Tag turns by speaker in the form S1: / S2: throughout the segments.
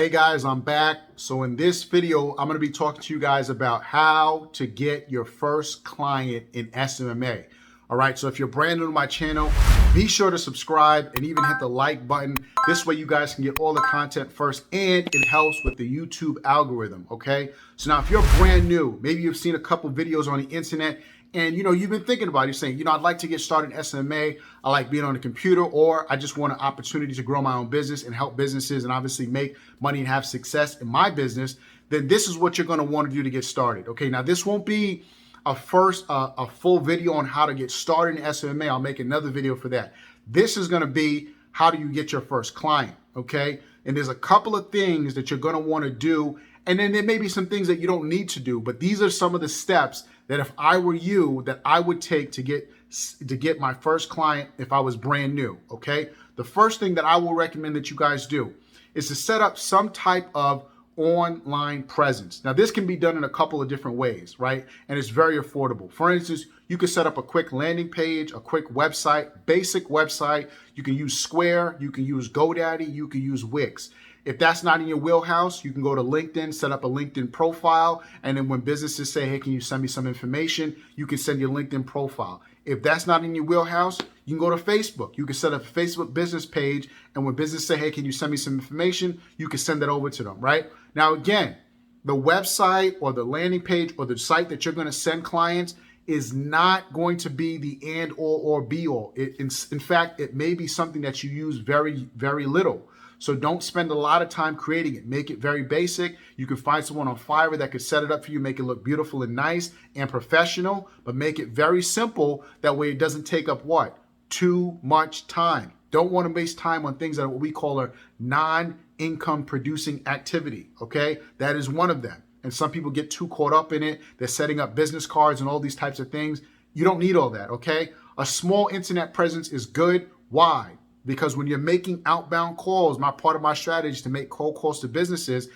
S1: Hey guys, I'm back. So in this video, I'm going to be talking to you guys about how to get your first client in SMMA. All right, so if you're brand new to my channel, be sure to subscribe and even hit the like button. This way you guys can get all the content first and it helps with the YouTube algorithm, okay? So now if you're brand new, maybe you've seen a couple videos on the internet and you've been thinking about it, you're saying, I'd like to get started in SMMA. I like being on the computer, or I just want an opportunity to grow my own business and help businesses and obviously make money and have success in my business. Then this is what you're going to want to do to get started. Okay, now this won't be a full video on how to get started in SMMA. I'll make another video for that. This is going to be how do you get your first client, okay? And there's a couple of things that you're going to want to do, and then there may be some things that you don't need to do, but these are some of the steps that if I were you, that I would take to get my first client if I was brand new, okay? The first thing that I will recommend that you guys do is to set up some type of online presence. Now, this can be done in a couple of different ways, right? And it's very affordable. For instance, you can set up a quick landing page, a quick website, basic website. You can use Square, you can use GoDaddy, you can use Wix. If that's not in your wheelhouse, you can go to LinkedIn, set up a LinkedIn profile, and then when businesses say, hey, can you send me some information, you can send your LinkedIn profile. If that's not in your wheelhouse, you can go to Facebook. You can set up a Facebook business page, and when businesses say, hey, can you send me some information, you can send that over to them, right? Now, again, the website or the landing page or the site that you're going to send clients is not going to be the and all or be all. In fact, it may be something that you use very, very little. So don't spend a lot of time creating it. Make it very basic. You can find someone on Fiverr that could set it up for you, make it look beautiful and nice and professional, but make it very simple. That way it doesn't take up what? Too much time. Don't want to waste time on things that are what we call a non-income producing activity, okay? That is one of them. And some people get too caught up in it. They're setting up business cards and all these types of things. You don't need all that, okay? A small internet presence is good. Why? Because when you're making outbound calls, part of my strategy is to make cold calls to businesses.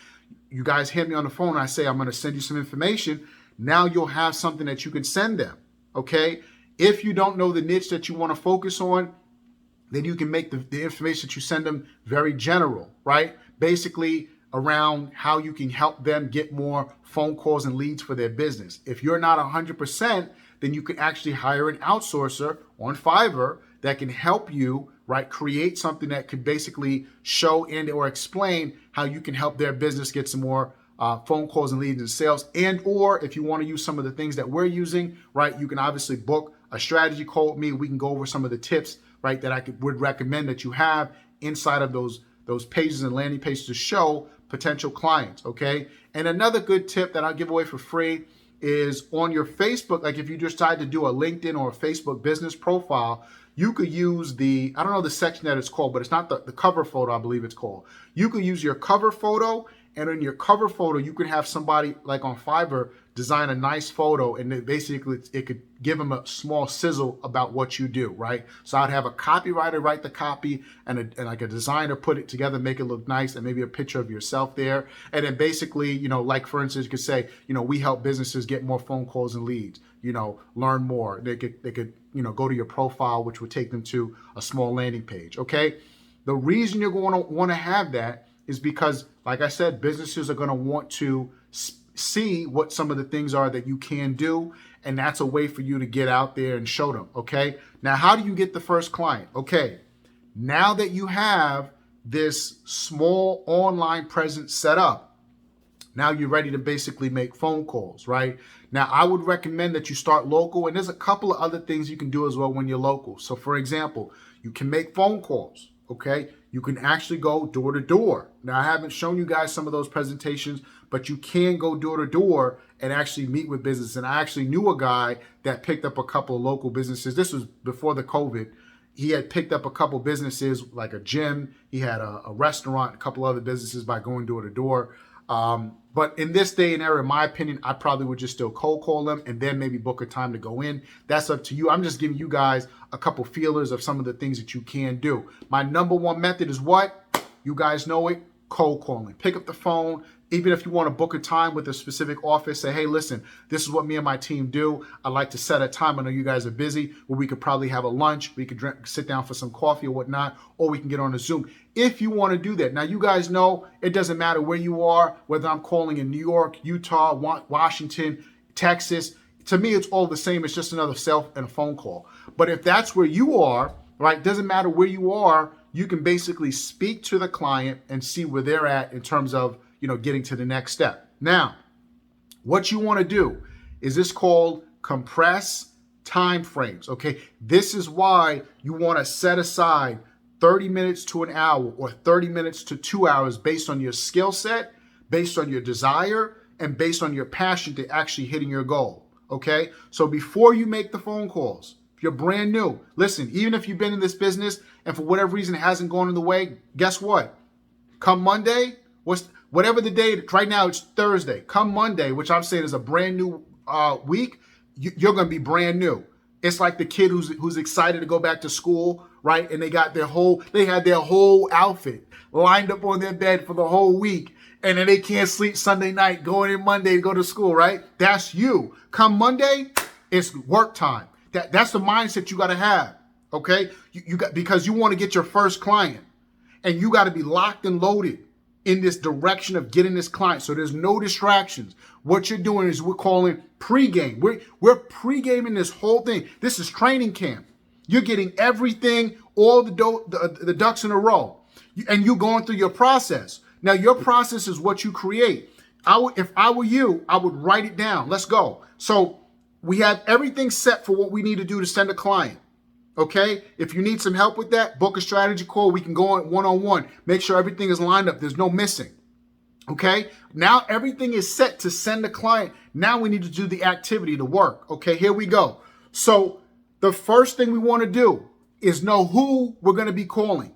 S1: You guys hit me on the phone and I say, I'm going to send you some information. Now you'll have something that you can send them, okay? If you don't know the niche that you want to focus on, then you can make the information that you send them very general, right? Basically around how you can help them get more phone calls and leads for their business. If you're not 100%, then you can actually hire an outsourcer on Fiverr that can help you, right, create something that could basically show and or explain how you can help their business get some more phone calls and leads and sales. And or if you want to use some of the things that we're using, right, you can obviously book a strategy call with me. We can go over some of the tips, right, that I would recommend that you have inside of those pages and landing pages to show potential clients, okay? And another good tip that I'll give away for free is on your Facebook. Like if you decide to do a LinkedIn or a Facebook business profile, you could use I don't know the section that it's called, but it's not the cover photo, I believe it's called. You could use your cover photo, and in your cover photo, you could have somebody like on Fiverr design a nice photo, and then basically it could give them a small sizzle about what you do, right? So I'd have a copywriter write the copy and like a designer put it together, make it look nice, and maybe a picture of yourself there. And then basically, like for instance, you could say, we help businesses get more phone calls and leads, learn more. They could go to your profile, which would take them to a small landing page, okay? The reason you're going to want to have that is because, like I said, businesses are going to want to see what some of the things are that you can do, and that's a way for you to get out there and show them, okay? Now, how do you get the first client? Okay, now that you have this small online presence set up, now you're ready to basically make phone calls, right? Now, I would recommend that you start local, and there's a couple of other things you can do as well when you're local. So, for example, you can make phone calls, okay? You can actually go door to door. Now, I haven't shown you guys some of those presentations, but you can go door to door and actually meet with business. And I actually knew a guy that picked up a couple of local businesses. This was before the COVID. He had picked up a couple businesses like a gym. He had a restaurant, a couple other businesses by going door to door. But in this day and era, in my opinion, I probably would just still cold call them and then maybe book a time to go in. That's up to you. I'm just giving you guys a couple feelers of some of the things that you can do. My number one method is what? You guys know it. Cold calling. Pick up the phone, Even if you want to book a time with a specific office, say, hey, listen, this is what me and my team do. I'd like to set a time. I know you guys are busy, where we could probably have a lunch. We could sit down for some coffee or whatnot, or we can get on a Zoom if you want to do that. Now, you guys know it doesn't matter where you are, whether I'm calling in New York, Utah, Washington, Texas. To me, it's all the same. It's just another cell and a phone call. But if that's where you are, right, doesn't matter where you are, you can basically speak to the client and see where they're at in terms of, getting to the next step. Now, what you want to do is this called compress time frames. Okay, this is why you want to set aside 30 minutes to an hour or 30 minutes to 2 hours based on your skill set, based on your desire, and based on your passion to actually hitting your goal. Okay, so before you make the phone calls, if you're brand new, listen, even if you've been in this business and for whatever reason it hasn't gone in the way, guess what? Come Monday, whatever the day, right now it's Thursday. Come Monday, which I'm saying is a brand new week, you're going to be brand new. It's like the kid who's excited to go back to school, right? And they had their whole outfit lined up on their bed for the whole week. And then they can't sleep Sunday night, going in Monday to go to school, right? That's you. Come Monday, it's work time. That's the mindset you got to have, okay? Because you want to get your first client, and you got to be locked and loaded in this direction of getting this client. So there's no distractions. What you're doing is we're calling pregame. We're pregaming this whole thing. This is training camp. You're getting everything, all the ducks in a row, and you're going through your process. Now, your process is what you create. If I were you, I would write it down. Let's go. So we have everything set for what we need to do to send a client. Okay? If you need some help with that, book a strategy call. We can go on one-on-one. Make sure everything is lined up. There's no missing. Okay? Now everything is set to send a client. Now we need to do the activity, the work. Okay? Here we go. So the first thing we want to do is know who we're going to be calling.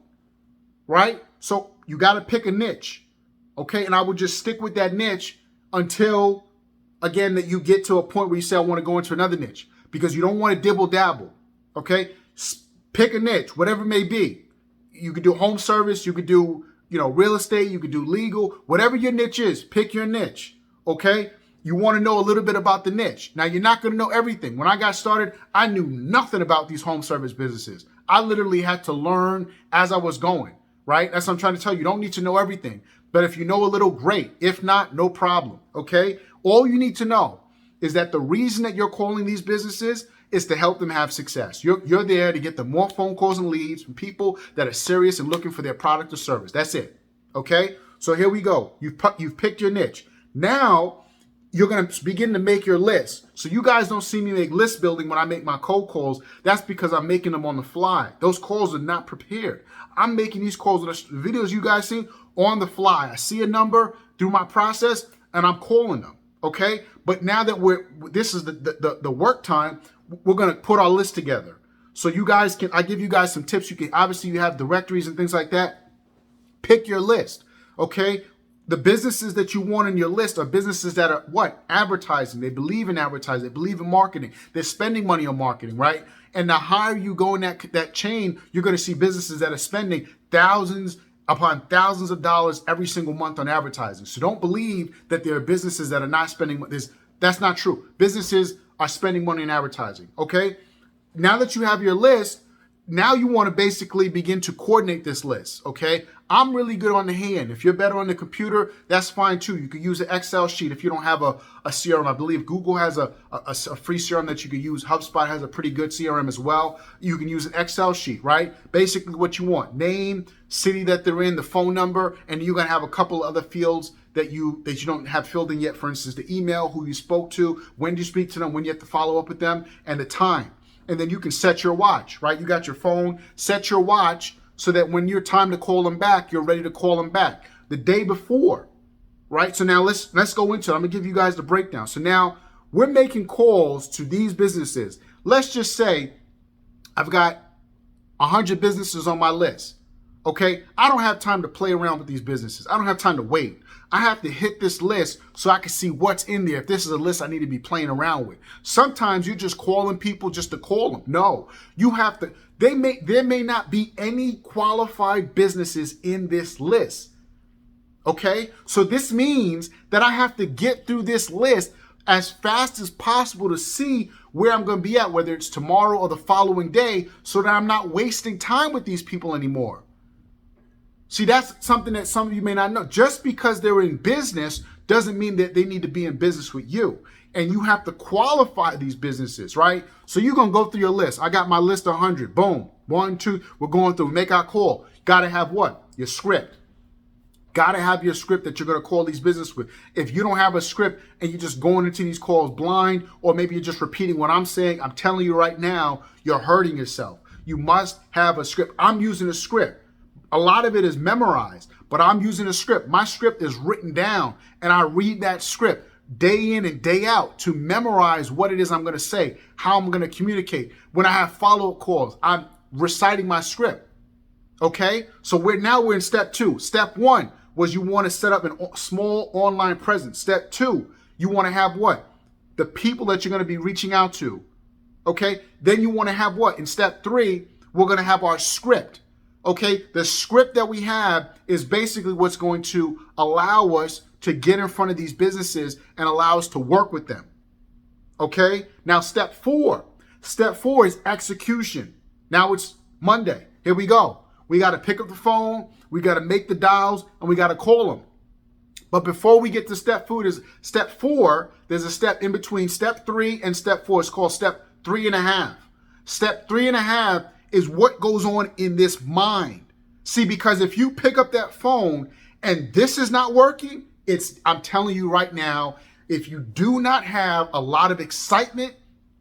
S1: Right? So you got to pick a niche. Okay? And I would just stick with that niche until, again, that you get to a point where you say, I want to go into another niche, because you don't want to dibble dabble. Okay? Pick a niche, whatever it may be. You could do home service, you could do, real estate, you could do legal, whatever your niche is, pick your niche. Okay? You want to know a little bit about the niche. Now, you're not going to know everything. When I got started, I knew nothing about these home service businesses. I literally had to learn as I was going, right? That's what I'm trying to tell you. You don't need to know everything. But if you know a little, great. If not, no problem. Okay? All you need to know is that the reason that you're calling these businesses is to help them have success. You're there to get them more phone calls and leads from people that are serious and looking for their product or service. That's it. Okay? So here we go. You've picked your niche. Now, you're going to begin to make your list. So you guys don't see me make list building when I make my cold calls. That's because I'm making them on the fly. Those calls are not prepared. I'm making these calls, the videos you guys see, on the fly. I see a number through my process and I'm calling them. Okay? But now that this is the work time, we're going to put our list together. So I give you guys some tips. Obviously you have directories and things like that. Pick your list. Okay? The businesses that you want in your list are businesses that are what? Advertising. They believe in advertising. They believe in marketing. They're spending money on marketing, right? And the higher you go in that chain, you're going to see businesses that are spending thousands upon thousands of dollars every single month on advertising. So don't believe that there are businesses that are not spending this. That's not true. Businesses are spending money in advertising. Okay? Now that you have your list, now you want to basically begin to coordinate this list. Okay? I'm really good on the hand. If you're better on the computer, that's fine too. You could use an Excel sheet if you don't have a CRM. I believe Google has a free CRM that you could use. HubSpot has a pretty good CRM as well. You can use an Excel sheet, right? Basically what you want: name, city that they're in, the phone number, and you're going to have a couple other fields that you don't have filled in yet. For instance, the email, who you spoke to, when do you speak to them, when you have to follow up with them, and the time. And then you can set your watch, right? You got your phone, set your watch so that when your time to call them back, you're ready to call them back the day before, right? So now let's go into it. I'm gonna give you guys the breakdown. So now we're making calls to these businesses. Let's just say I've got 100 businesses on my list. Okay, I don't have time to play around with these businesses. I don't have time to wait. I have to hit this list so I can see what's in there. If this is a list I need to be playing around with. Sometimes you're just calling people just to call them. No, you have to. There may not be any qualified businesses in this list. Okay, so this means that I have to get through this list as fast as possible to see where I'm going to be at, whether it's tomorrow or the following day, so that I'm not wasting time with these people anymore. See, that's something that some of you may not know. Just because they're in business doesn't mean that they need to be in business with you. And you have to qualify these businesses, right? So you're going to go through your list. I got my list of 100. Boom. 1, 2. We're going through. Make our call. Got to have what? Your script. Got to have your script that you're going to call these business with. If you don't have a script and you're just going into these calls blind, or maybe you're just repeating what I'm saying, I'm telling you right now, you're hurting yourself. You must have a script. I'm using a script. A lot of it is memorized, but I'm using a script. My script is written down, and I read that script day in and day out to memorize what it is I'm going to say, how I'm going to communicate. When I have follow-up calls, I'm reciting my script. Okay? So we're in step 2. Step 1 was you want to set up a small online presence. Step 2, you want to have what? The people that you're going to be reaching out to. Okay? Then you want to have what? In step 3, we're going to have our script. Okay, the script that we have is basically what's going to allow us to get in front of these businesses and allow us to work with them. Okay, now step 4. Step 4 is execution. Now it's Monday. Here we go. We got to pick up the phone, we got to make the dials, and we got to call them. But before we get to step 4, there's a step in between step 3 and step 4. It's called step 3.5. Step 3.5 is what goes on in this mind. See, because if you pick up that phone and this is not working, I'm telling you right now, if you do not have a lot of excitement,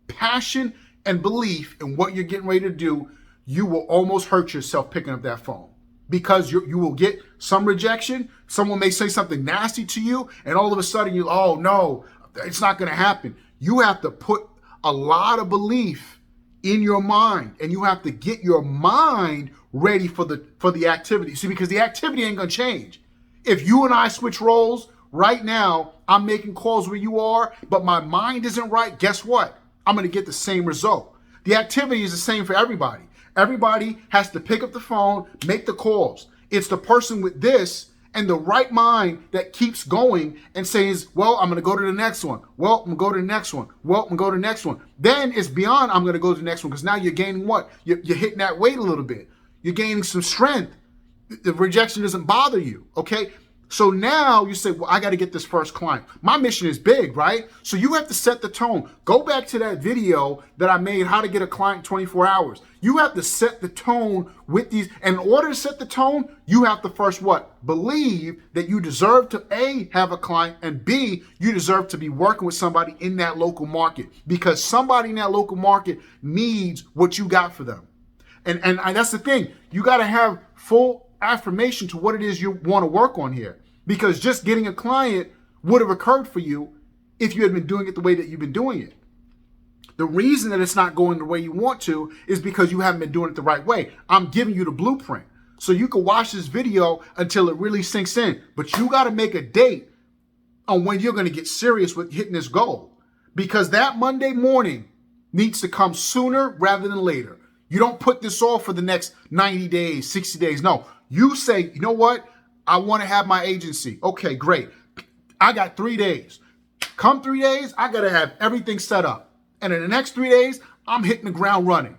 S1: passion, and belief in what you're getting ready to do, you will almost hurt yourself picking up that phone, because you will get some rejection. Someone may say something nasty to you, and all of a sudden oh no, it's not going to happen. You have to put a lot of belief in your mind, and you have to get your mind ready for the activity. See, because the activity ain't gonna change. If you and I switch roles right now, I'm making calls where you are, but my mind isn't right, guess what? I'm gonna get the same result. The activity is the same for everybody. Everybody has to pick up the phone, make the calls. It's the person with this and the right mind that keeps going and says, well, I'm going to go to the next one. Well, I'm going to go to the next one. Well, I'm going to go to the next one. Then it's beyond I'm going to go to the next one, because now you're gaining what? You're hitting that weight a little bit. You're gaining some strength. The rejection doesn't bother you, okay? So now you say, well, I got to get this first client. My mission is big, right? So you have to set the tone. Go back to that video that I made, how to get a client in 24 hours. You have to set the tone with these. And in order to set the tone, you have to first what? Believe that you deserve to A, have a client, and B, you deserve to be working with somebody in that local market, because somebody in that local market needs what you got for them. And that's the thing. You got to have full affirmation to what it is you want to work on here. Because just getting a client would have occurred for you if you had been doing it the way that you've been doing it. The reason that it's not going the way you want to is because you haven't been doing it the right way. I'm giving you the blueprint. So you can watch this video until it really sinks in. But you got to make a date on when you're going to get serious with hitting this goal. Because that Monday morning needs to come sooner rather than later. You don't put this off for the next 90 days, 60 days. No, you say, you know what? I want to have my agency. Okay, great. I got 3 days. Come 3 days, I got to have everything set up. And in the next 3 days, I'm hitting the ground running.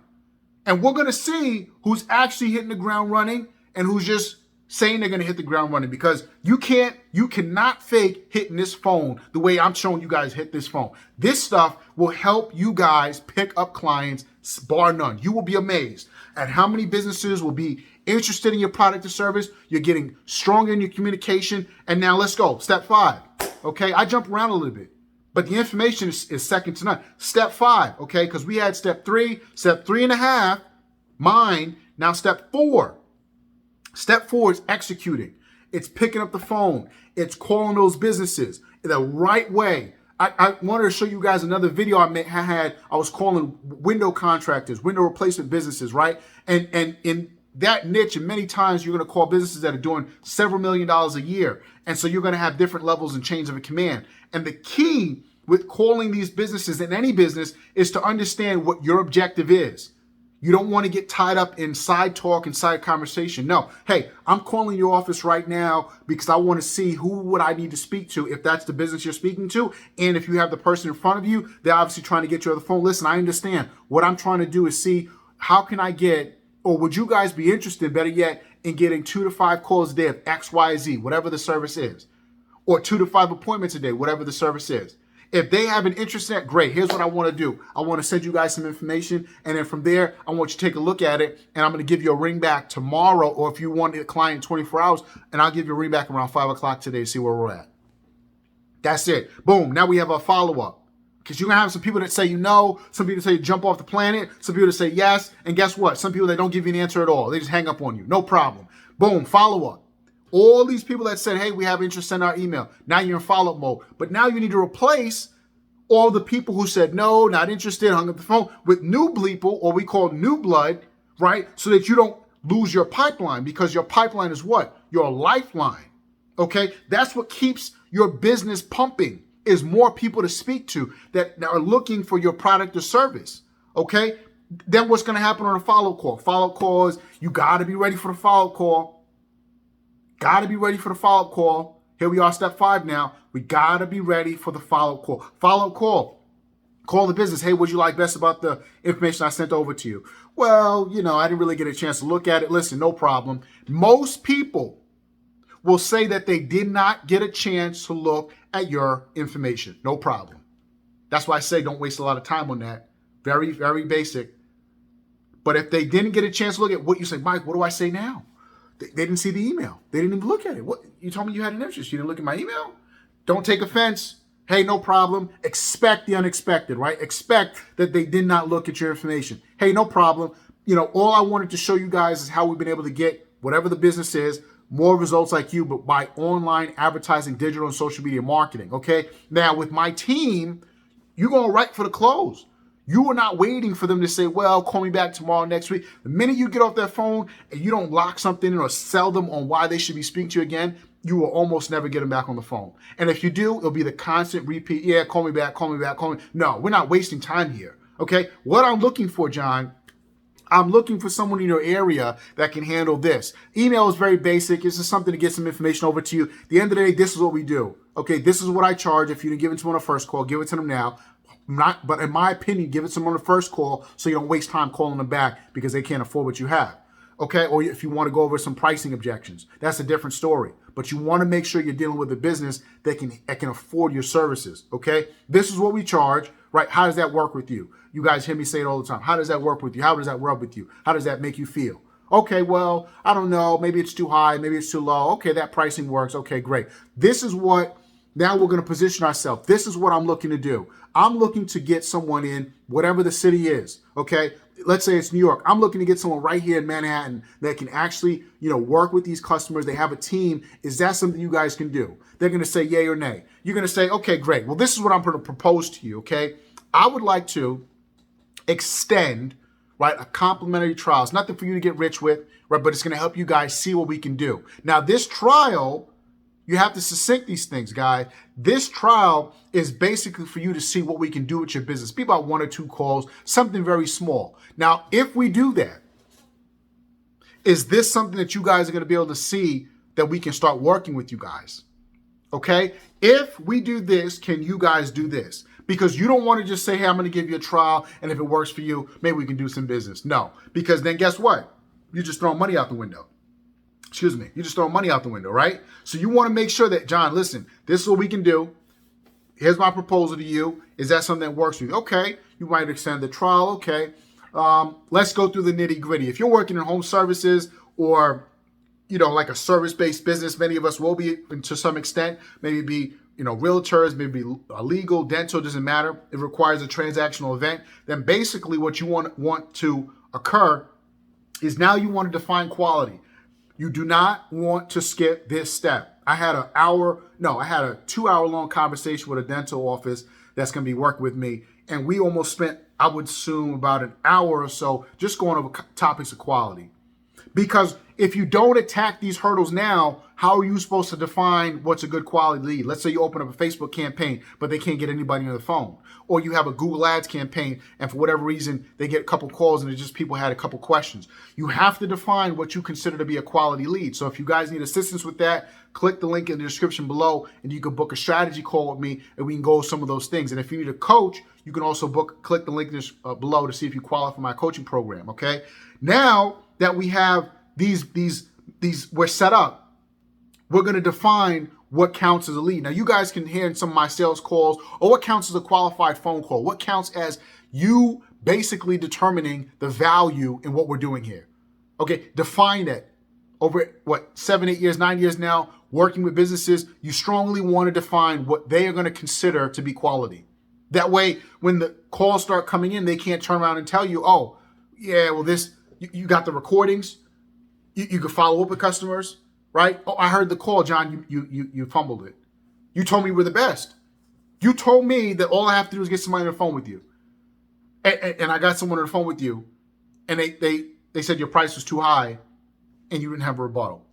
S1: And we're going to see who's actually hitting the ground running and who's just saying they're going to hit the ground running, because you cannot fake hitting this phone the way I'm showing you guys hit this phone. This stuff will help you guys pick up clients, bar none. You will be amazed at how many businesses will be interested in your product or service. You're getting stronger in your communication. And now let's go. Step 5. Okay, I jump around a little bit, but the information is second to none. Step 5, okay, because we had step 3, step 3.5, mind. Now step 4. Step 4 is executing. It's picking up the phone. It's calling those businesses the right way. I wanted to show you guys another video I was calling window contractors, window replacement businesses, right? And in that niche, and many times you're going to call businesses that are doing several $1 million a year. And so you're going to have different levels and chains of command. And the key with calling these businesses in any business is to understand what your objective is. You don't want to get tied up in side talk and side conversation. No, hey, I'm calling your office right now because I want to see who would I need to speak to if that's the business you're speaking to. And if you have the person in front of you, they're obviously trying to get you on the phone. Listen, I understand. What I'm trying to do is see how can I get, or would you guys be interested, better yet, in getting 2 to 5 calls a day of X, Y, Z, whatever the service is, or 2 to 5 appointments a day, whatever the service is. If they have an interest in that, great. Here's what I want to do. I want to send you guys some information. And then from there, I want you to take a look at it. And I'm going to give you a ring back tomorrow. Or if you want a client in 24 hours, and I'll give you a ring back around 5 o'clock today to see where we're at. That's it. Boom. Now we have a follow-up. Because you're going to have some people that say you know, some people say jump off the planet, some people that say yes. And guess what? Some people that don't give you an answer at all. They just hang up on you. No problem. Boom. Follow-up. All these people that said, hey, we have interest, send our email. Now you're in follow-up mode. But now you need to replace all the people who said no, not interested, hung up the phone with new people, or we call new blood, right? So that you don't lose your pipeline, because your pipeline is what? Your lifeline, okay? That's what keeps your business pumping, is more people to speak to that are looking for your product or service, okay? Then what's going to happen on a follow call? Follow calls, you got to be ready for the follow call. Got to be ready for the follow-up call. Here we are, step 5 now. We got to be ready for the follow-up call. Follow-up call. Call the business. Hey, what you like best about the information I sent over to you? Well, I didn't really get a chance to look at it. Listen, no problem. Most people will say that they did not get a chance to look at your information. No problem. That's why I say don't waste a lot of time on that. Very, very basic. But if they didn't get a chance to look at what you say, Mike, what do I say now? They didn't see the email. They didn't even look at it. What? You told me you had an interest. You didn't look at my email? Don't take offense. Hey, no problem. Expect the unexpected, right? Expect that they did not look at your information. Hey, no problem. All I wanted to show you guys is how we've been able to get whatever the business is, more results like you, but by online advertising, digital and social media marketing, okay? Now, with my team, you're going right for the close. You are not waiting for them to say, well, call me back tomorrow, next week. The minute you get off that phone and you don't lock something in or sell them on why they should be speaking to you again, you will almost never get them back on the phone. And if you do, it'll be the constant repeat. Yeah, call me back, call me back, call me. No, we're not wasting time here. Okay. What I'm looking for, John, I'm looking for someone in your area that can handle this. Email is very basic. It's just something to get some information over to you. At the end of the day, this is what we do. Okay. This is what I charge. If you didn't give it to them on the first call, give it to them now. But in my opinion, give it to them on the first call so you don't waste time calling them back because they can't afford what you have. Okay, or if you want to go over some pricing objections, that's a different story. But you want to make sure you're dealing with a business that can afford your services. Okay, this is what we charge, right? How does that work with you? You guys hear me say it all the time. How does that work with you? How does that work with you? How does that make you feel? Okay, well, I don't know. Maybe it's too high. Maybe it's too low. Okay, that pricing works. Okay, great. This is what. Now we're going to position ourselves. This is what I'm looking to do. I'm looking to get someone in whatever the city is. Okay. Let's say it's New York. I'm looking to get someone right here in Manhattan that can actually, work with these customers. They have a team. Is that something you guys can do? They're going to say yay or nay. You're going to say, okay, great. Well, this is what I'm going to propose to you. Okay. I would like to extend, right, a complimentary trial. It's nothing for you to get rich with, right? But it's going to help you guys see what we can do. Now, this trial, you have to succinct these things, guys. This trial is basically for you to see what we can do with your business. Be about 1 or 2 calls, something very small. Now, if we do that, is this something that you guys are going to be able to see that we can start working with you guys? Okay? If we do this, can you guys do this? Because you don't want to just say, hey, I'm going to give you a trial, and if it works for you, maybe we can do some business. No, because then guess what? You're just throwing money out the window. Excuse me, you're just throwing money out the window, right? So you want to make sure that, John, listen, this is what we can do. Here's my proposal to you. Is that something that works for you? Okay, you might extend the trial. Okay, let's go through the nitty gritty. If you're working in home services or, like a service-based business, many of us will be to some extent, maybe be, realtors, maybe legal, dental, doesn't matter. It requires a transactional event. Then basically what you want to occur is now you want to define quality. You do not want to skip this step. I had a 2-hour long conversation with a dental office that's going to be working with me. And we almost spent, I would assume, about an hour or so just going over topics of quality. Because if you don't attack these hurdles now, how are you supposed to define what's a good quality lead? Let's say you open up a Facebook campaign, but they can't get anybody on the phone. Or you have a Google Ads campaign, and for whatever reason, they get a couple calls and it's just people had a couple questions. You have to define what you consider to be a quality lead. So if you guys need assistance with that, click the link in the description below and you can book a strategy call with me and we can go over some of those things. And if you need a coach, you can also click the link below to see if you qualify for my coaching program, okay? Now that we have these we're set up, we're going to define what counts as a lead. Now, you guys can hear in some of my sales calls, or what counts as a qualified phone call, what counts as you basically determining the value in what we're doing here. Okay, define it. Over, 7, 8 years, 9 years now, working with businesses, you strongly want to define what they are going to consider to be quality. That way, when the calls start coming in, they can't turn around and tell you, oh, yeah, well, you got the recordings. You can follow up with customers, right? Oh, I heard the call, John. You fumbled it. You told me we're the best. You told me that all I have to do is get somebody on the phone with you. And I got someone on the phone with you, and they said your price was too high, and you didn't have a rebuttal.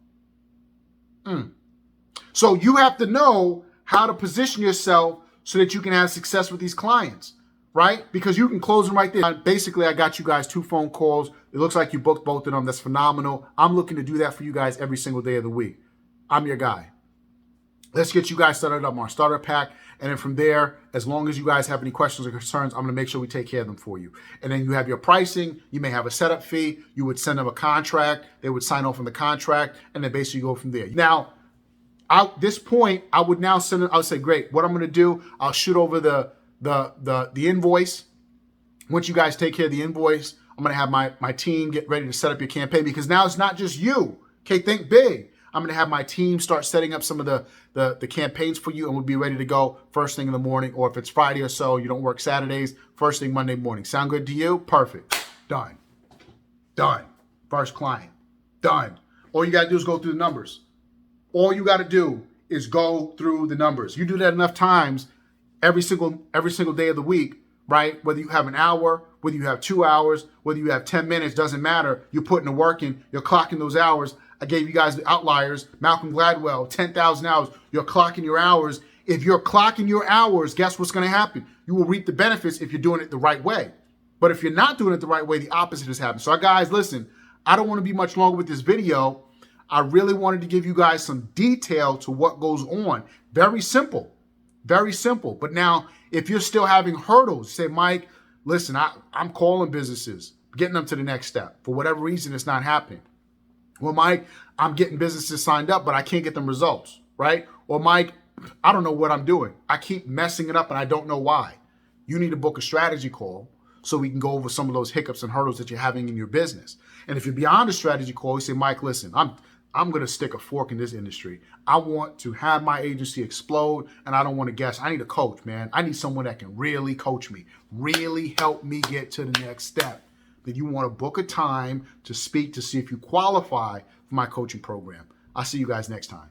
S1: So you have to know how to position yourself so that you can have success with these clients, right? Because you can close them right there. Basically, I got you guys 2 phone calls. It looks like you booked both of them. That's phenomenal. I'm looking to do that for you guys every single day of the week. I'm your guy. Let's get you guys started up on our starter pack. And then from there, as long as you guys have any questions or concerns, I'm going to make sure we take care of them for you. And then you have your pricing. You may have a setup fee. You would send them a contract. They would sign off on the contract. And then basically go from there. Now, at this point, I would now send it. I would say, great. What I'm going to do, I'll shoot over the invoice. Once you guys take care of the invoice, I'm going to have my team get ready to set up your campaign, because now it's not just you. Okay, think big. I'm going to have my team start setting up some of the campaigns for you, and we'll be ready to go first thing in the morning. Or if it's Friday or so, you don't work Saturdays, first thing Monday morning. Sound good to you? Perfect. Done. Done. First client. Done. All you got to do is go through the numbers. All you got to do is go through the numbers. You do that enough times every single day of the week, right? Whether you have an hour, whether you have 2 hours, whether you have 10 minutes, doesn't matter. You're putting the work in. You're clocking those hours. I gave you guys the outliers, Malcolm Gladwell, 10,000 hours. You're clocking your hours. If you're clocking your hours, guess what's going to happen? You will reap the benefits if you're doing it the right way. But if you're not doing it the right way, the opposite has happened. So guys, listen, I don't want to be much longer with this video. I really wanted to give you guys some detail to what goes on. Very simple. Very simple. But now, if you're still having hurdles, say, Mike, listen, I'm calling businesses, getting them to the next step. For whatever reason, it's not happening. Well, Mike, I'm getting businesses signed up, but I can't get them results, right? Or Mike, I don't know what I'm doing. I keep messing it up and I don't know why. You need to book a strategy call so we can go over some of those hiccups and hurdles that you're having in your business. And if you're beyond a strategy call, you say, Mike, listen, I'm going to stick a fork in this industry. I want to have my agency explode, and I don't want to guess. I need a coach, man. I need someone that can really coach me, really help me get to the next step. Then you want to book a time to speak to see if you qualify for my coaching program. I'll see you guys next time.